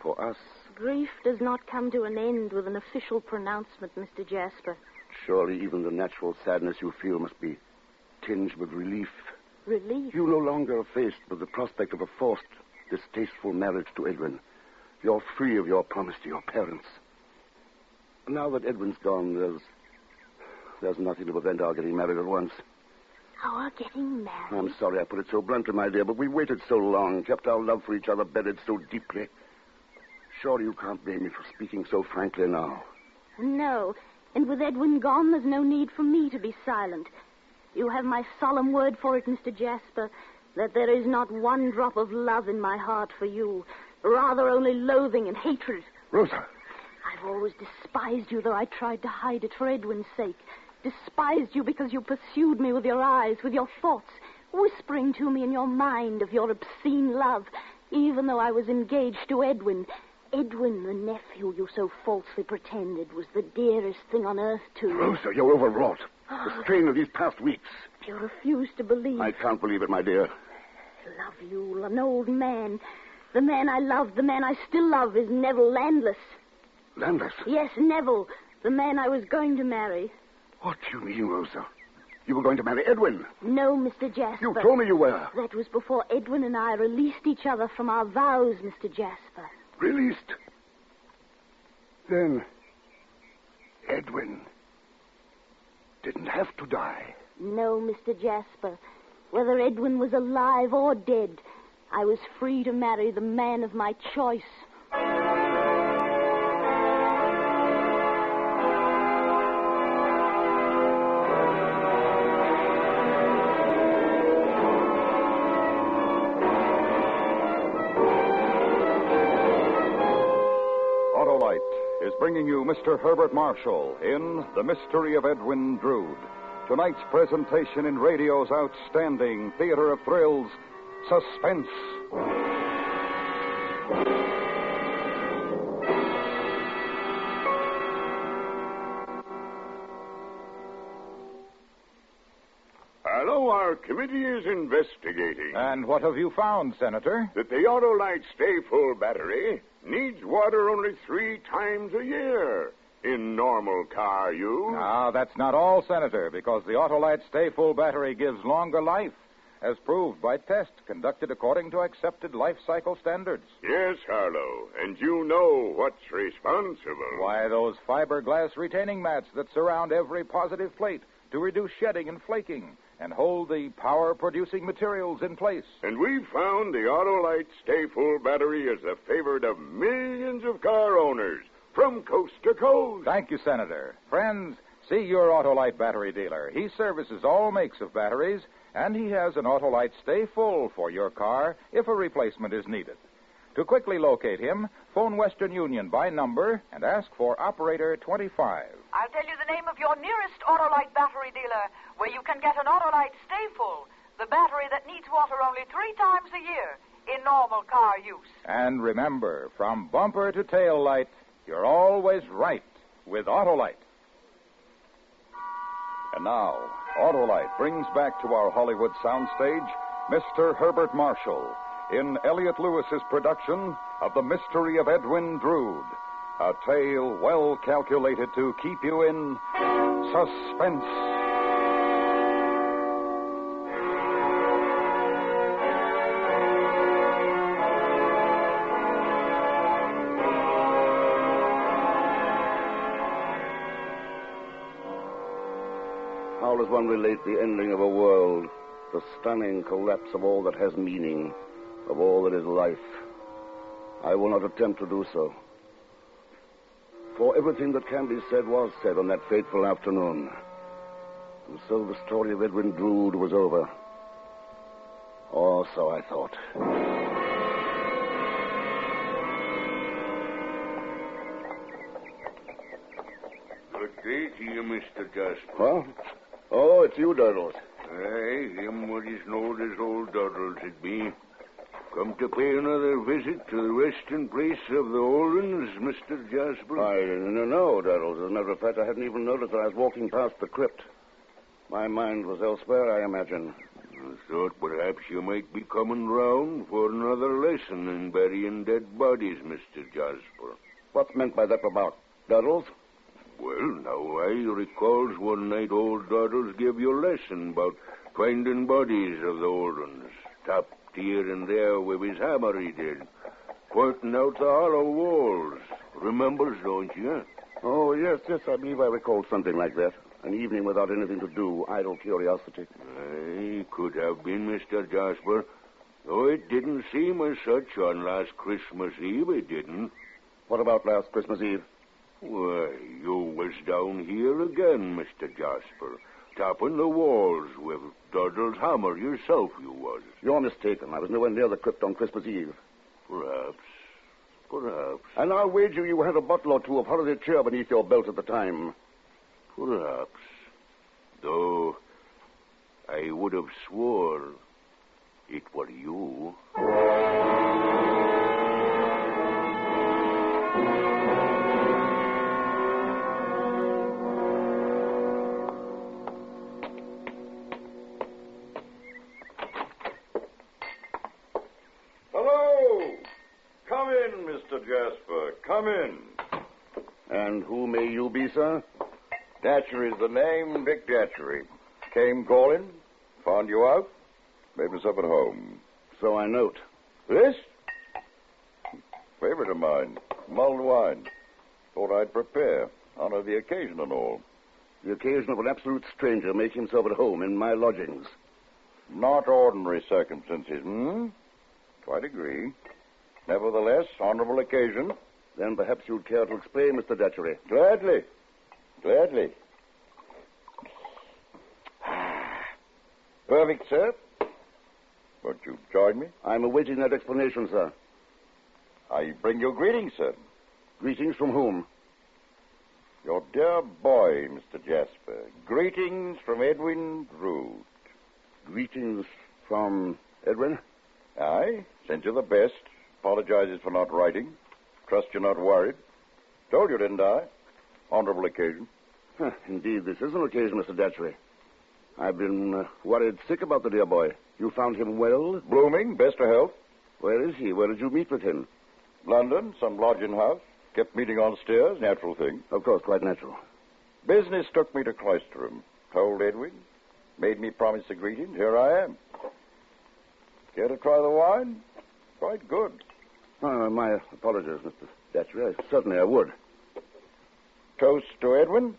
For us. Grief does not come to an end with an official pronouncement, Mr. Jasper. Surely even the natural sadness you feel must be tinged with relief. Relief? You no longer are faced with the prospect of a forced, distasteful marriage to Edwin. You're free of your promise to your parents. Now that Edwin's gone, there's nothing to prevent our getting married at once. Our getting married? I'm sorry I put it so bluntly, my dear, but we waited so long, kept our love for each other buried so deeply. Surely you can't blame me for speaking so frankly now. No, and with Edwin gone, there's no need for me to be silent. You have my solemn word for it, Mr. Jasper, that there is not one drop of love in my heart for you. Rather only loathing and hatred. Rosa! I've always despised you, though I tried to hide it for Edwin's sake. Despised you because you pursued me with your eyes, with your thoughts, whispering to me in your mind of your obscene love, even though I was engaged to Edwin. Edwin, the nephew you so falsely pretended, was the dearest thing on earth to you. Rosa, you're overwrought. The strain of these past weeks. You refuse to believe. I can't believe it, my dear. I love you, an old man. The man I loved, the man I still love, is Neville Landless. Landless? Yes, Neville, the man I was going to marry. What do you mean, Rosa? You were going to marry Edwin? No, Mr. Jasper. You told me you were. That was before Edwin and I released each other from our vows, Mr. Jasper. Released? Then Edwin didn't have to die. No, Mr. Jasper. Whether Edwin was alive or dead, I was free to marry the man of my choice. Autolite is bringing you Mr. Herbert Marshall in The Mystery of Edwin Drood. Tonight's presentation in radio's outstanding theater of thrills, Suspense. Hello, our committee is investigating. And what have you found, Senator? That the Autolite Stay Full battery needs water only 3 times a year in normal car use. Now, that's not all, Senator, because the Autolite Stay Full battery gives longer life, as proved by tests conducted according to accepted life cycle standards. Yes, Harlow, and you know what's responsible. Why, those fiberglass retaining mats that surround every positive plate to reduce shedding and flaking, and hold the power-producing materials in place. And we've found the Autolite Stay Full battery is the favorite of millions of car owners from coast to coast. Thank you, Senator. Friends, see your Autolite battery dealer. He services all makes of batteries, and he has an Autolite Stay Full for your car if a replacement is needed. To quickly locate him, phone Western Union by number and ask for Operator 25. I'll tell you the name of your nearest Autolite battery dealer, where you can get an Autolite Stay Full, the battery that needs water only 3 times a year in normal car use. And remember, from bumper to tail light, you're always right with Autolite. And now, Autolite brings back to our Hollywood soundstage Mr. Herbert Marshall in Elliot Lewis's production of The Mystery of Edwin Drood, a tale well calculated to keep you in suspense. How does one relate the ending of a world, the stunning collapse of all that has meaning, of all that is life? I will not attempt to do so. For everything that can be said was said on that fateful afternoon. And so the story of Edwin Drood was over. Or so I thought. Good day to you, Mr. Jasper. Huh? Oh, it's you, Doddles. Aye, him what is known as old Doddles it be. Come to pay another visit to the resting place of the Oldens, Mr. Jasper? I didn't know, Doddles. As a matter of fact, I hadn't even noticed that I was walking past the crypt. My mind was elsewhere, I imagine. I thought perhaps you might be coming round for another lesson in burying dead bodies, Mr. Jasper. What's meant by that about, Doddles? Well, now, I recalls one night old Doddles gave you a lesson about finding bodies of the old ones, tapped here and there with his hammer he did, pointing out the hollow walls. Remembers, don't you? Oh, yes, I believe I recall something like that. An evening without anything to do, idle curiosity. Aye, could have been, Mr. Jasper. Though it didn't seem as such on last Christmas Eve, it didn't. What about last Christmas Eve? Why, you was down here again, Mr. Jasper, tapping the walls with Doddle's hammer yourself, you was. You're mistaken. I was nowhere near the crypt on Christmas Eve. Perhaps. And I'll wager you had a bottle or two of holiday cheer beneath your belt at the time. Perhaps. Though I would have swore it were you. Hello! Come in, Mr. Jasper. Come in. And who may you be, sir? Datchery's the name, Dick Datchery. Came calling, found you out, made myself at home. So I note. This? Favorite of mine, mulled wine. Thought I'd prepare, honor the occasion and all. The occasion of an absolute stranger make himself at home in my lodgings. Not ordinary circumstances, Quite agree. Nevertheless, honorable occasion. Then perhaps you'd care to explain, Mr. Datchery. Gladly. Perfect, sir. Won't you join me? I'm awaiting that explanation, sir. I bring you greetings, sir. Greetings from whom? Your dear boy, Mr. Jasper. Greetings from Edwin Drood. Greetings from Edwin? Aye, sent you the best. Apologizes for not writing. Trust you're not worried. Told you, didn't I? Honorable occasion. Indeed, this is an occasion, Mr. Datchery. I've been worried sick about the dear boy. You found him well? Blooming, best of health. Where is he? Where did you meet with him? London, some lodging house. Kept meeting on stairs, natural thing. Of course, quite natural. Business took me to Cloisterham. Told Edwin. Made me promise a greeting. Here I am. Care to try the wine? Quite good. My apologies, Mr. Datchery. Certainly I would. Toast to Edwin?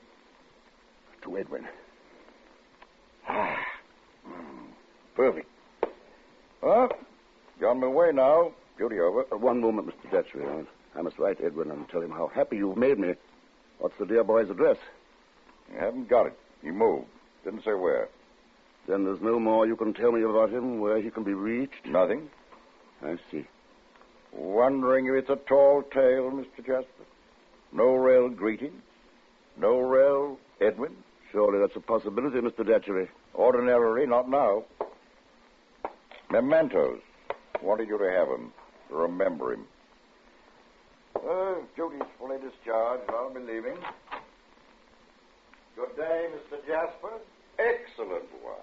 To Edwin. Perfect. Well, you're on my way now. Duty over. One moment, Mr. Datchery. I must write Edwin and tell him how happy you've made me. What's the dear boy's address? You haven't got it. He moved. Didn't say where. Then there's no more you can tell me about him, where he can be reached? Nothing. I see. Wondering if it's a tall tale, Mr. Jasper? No real greeting? No real Edwin? Surely that's a possibility, Mr. Datchery. Ordinarily, not now. Mementos. Wanted you to have them. To remember him. Duty's fully discharged. I'll be leaving. Good day, Mr. Jasper. Excellent wife.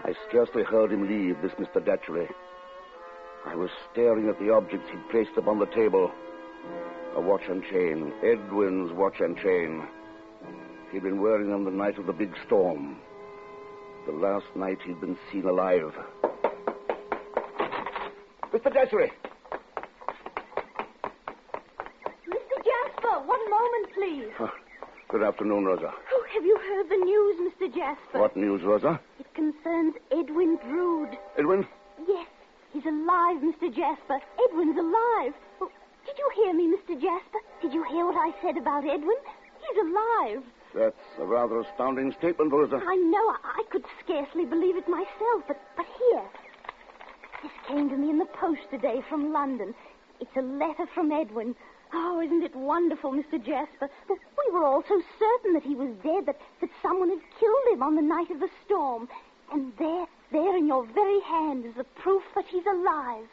I scarcely heard him leave, this Mr. Datchery. I was staring at the objects he'd placed upon the table. A watch and chain. Edwin's watch and chain. He'd been wearing them the night of the big storm. The last night he'd been seen alive. Mr. Datchery! Mr. Jasper, one moment, please. Good afternoon, Rosa. Oh, have you heard the news, Mr. Jasper? What news, Rosa? It concerns Edwin Drood. Edwin? Yes, he's alive, Mr. Jasper. Edwin's alive. Oh, did you hear me, Mr. Jasper? Did you hear what I said about Edwin? He's alive. That's a rather astounding statement, Rosa. I know. I could scarcely believe it myself, but here. This came to me in the post today from London. It's a letter from Edwin. Oh, isn't it wonderful, Mr. Jasper? We were all so certain that he was dead, that someone had killed him on the night of the storm. And there in your very hand is the proof that he's alive.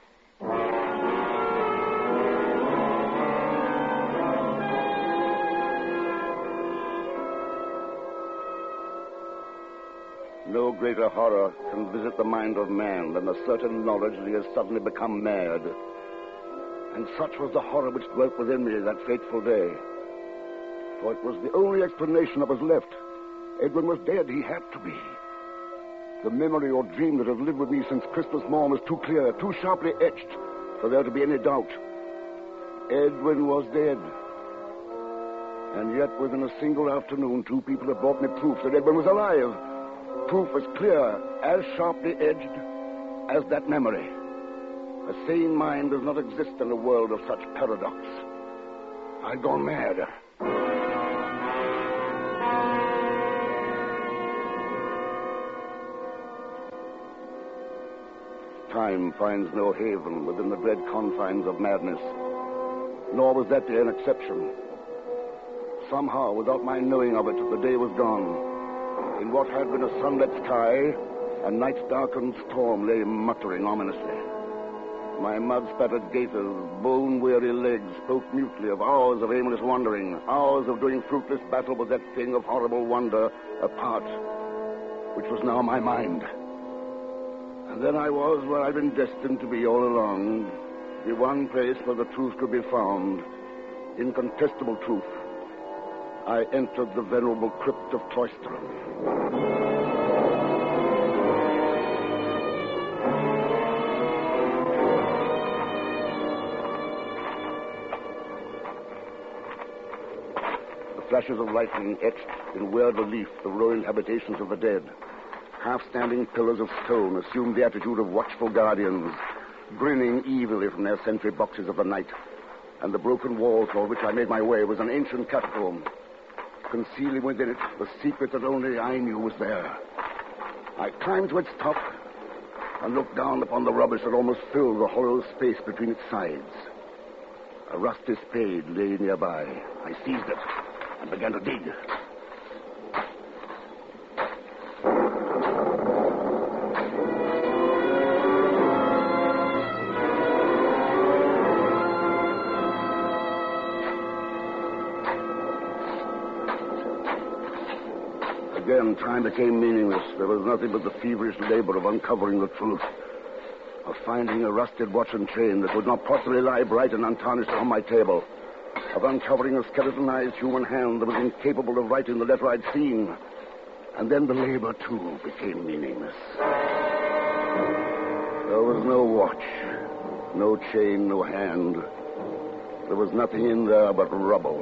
No greater horror can visit the mind of man than the certain knowledge that he has suddenly become mad. And such was the horror which dwelt within me that fateful day. For it was the only explanation that was left. Edwin was dead. He had to be. The memory or dream that had lived with me since Christmas morn was too clear, too sharply etched, for there to be any doubt. Edwin was dead. And yet, within a single afternoon, two people had brought me proof that Edwin was alive. Proof as clear, as sharply edged as that memory. A sane mind does not exist in a world of such paradox. I'd gone mad. Time finds no haven within the dread confines of madness. Nor was that day an exception. Somehow, without my knowing of it, the day was gone. In what had been a sunlit sky, a night-darkened storm lay muttering ominously. My mud-spattered gaiters, bone-weary legs spoke mutely of hours of aimless wandering, hours of doing fruitless battle with that thing of horrible wonder, a part, which was now my mind. And then I was where I'd been destined to be all along, the one place where the truth could be found, incontestable truth. I entered the venerable crypt of Cloisterham. The flashes of lightning etched in weird relief the ruined habitations of the dead. Half-standing pillars of stone assumed the attitude of watchful guardians, grinning evilly from their sentry boxes of the night. And the broken wall toward which I made my way was an ancient catacomb. Concealing within it the secret that only I knew was there. I climbed to its top and looked down upon the rubbish that almost filled the hollow space between its sides. A rusty spade lay nearby. I seized it and began to dig. Again, time became meaningless. There was nothing but the feverish labor of uncovering the truth. Of finding a rusted watch and chain that would not possibly lie bright and untarnished on my table. Of uncovering a skeletonized human hand that was incapable of writing the letter I'd seen. And then the labor, too, became meaningless. There was no watch, no chain, no hand. There was nothing in there but rubble.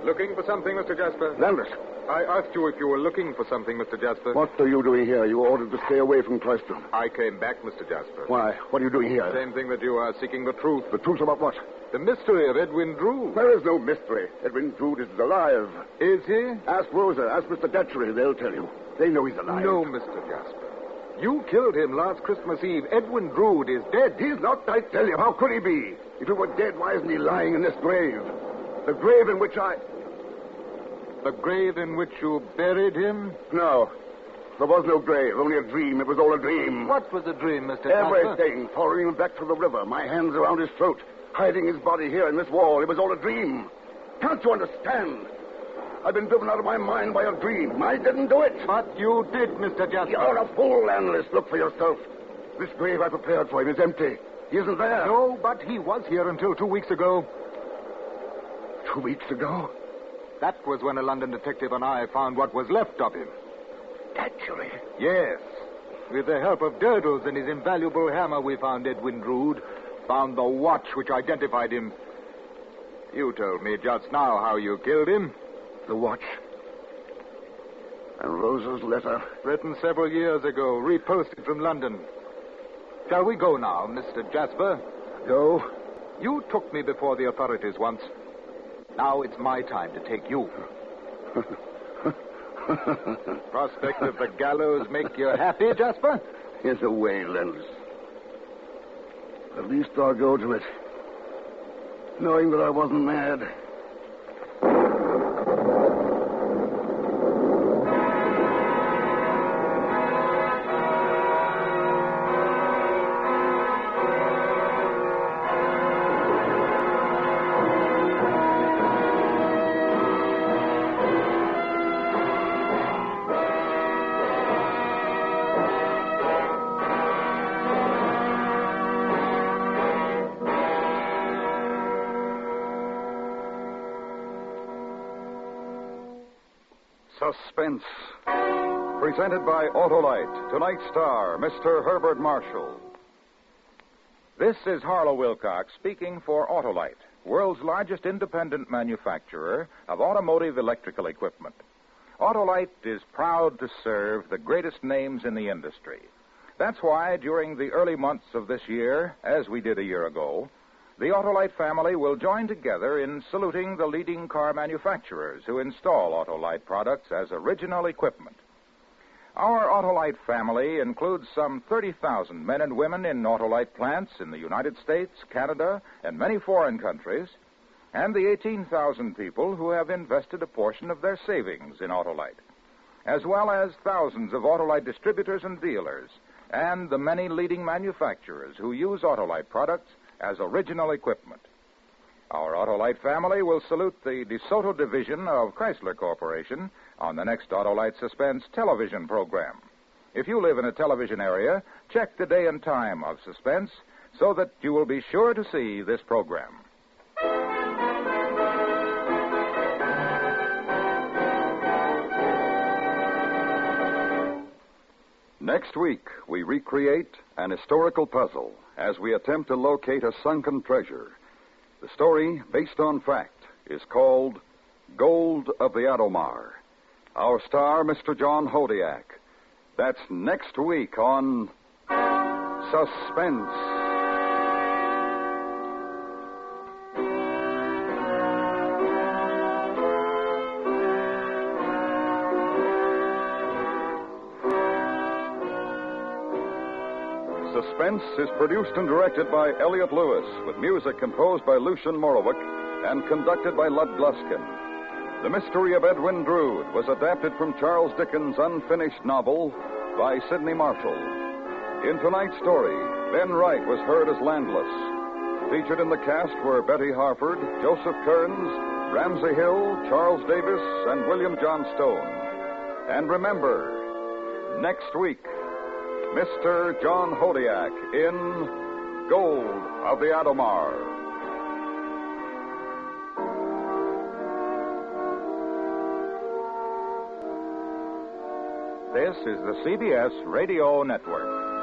Looking for something, Mr. Jasper? Landis, I asked you if you were looking for something, Mr. Jasper. what are you doing here? You were ordered to stay away from Cloisterham. I came back, Mr. Jasper. Why? What are you doing here? Same thing that you are, seeking the truth. The truth about what? The mystery of Edwin Drood. There is no mystery. Edwin Drood is alive. Is he? Ask Rosa. Ask Mr. Datchery. They'll tell you. They know he's alive. No, Mr. Jasper. You killed him last Christmas Eve. Edwin Drood is dead. He's not, I tell you. How could he be? If he were dead, why isn't he lying in this grave? The grave in which I... The grave in which you buried him? No. There was no grave, only a dream. It was all a dream. What was the dream, Mr. Jasper? Everything. Following him back to the river, my hands around his throat, hiding his body here in this wall. It was all a dream. Can't you understand? I've been driven out of my mind by a dream. I didn't do it. But you did, Mr. Jasper. You're a fool, Analyst. Look for yourself. This grave I prepared for him is empty. He isn't there. No, but he was here until 2 weeks ago. 2 weeks ago? That was when a London detective and I found what was left of him. Actually? Yes. With the help of Durdles and his invaluable hammer, we found Edwin Drood, found the watch which identified him. You told me just now how you killed him. The watch. And Rosa's letter. Written several years ago, reposted from London. Shall we go now, Mr. Jasper? Go? You took me before the authorities once. Now it's my time to take you. Prospect of the gallows make you happy, Jasper? In a way, Landis. At least I'll go to it, knowing that I wasn't mad. Suspense. Presented by Autolite. Tonight's star, Mr. Herbert Marshall. This is Harlow Wilcox speaking for Autolite, world's largest independent manufacturer of automotive electrical equipment. Autolite is proud to serve the greatest names in the industry. That's why during the early months of this year, as we did a year ago, the Autolite family will join together in saluting the leading car manufacturers who install Autolite products as original equipment. Our Autolite family includes some 30,000 men and women in Autolite plants in the United States, Canada, and many foreign countries, and the 18,000 people who have invested a portion of their savings in Autolite, as well as thousands of Autolite distributors and dealers, and the many leading manufacturers who use Autolite products as original equipment. Our Autolite family will salute the DeSoto division of Chrysler Corporation on the next Autolite Suspense television program. If you live in a television area, check the day and time of Suspense so that you will be sure to see this program. Next week, we recreate an historical puzzle as we attempt to locate a sunken treasure. The story, based on fact, is called Gold of the Adomar. Our star, Mr. John Hodiak. That's next week on Suspense. Suspense is produced and directed by Elliott Lewis, with music composed by Lucien Morawick and conducted by Lud Gluskin. The Mystery of Edwin Drood was adapted from Charles Dickens' unfinished novel by Sidney Marshall. In tonight's story, Ben Wright was heard as Landless. Featured in the cast were Betty Harford, Joseph Kearns, Ramsey Hill, Charles Davis, and William John Stone. And remember, next week, Mr. John Hodiak in Gold of the Adomar. This is the CBS Radio Network.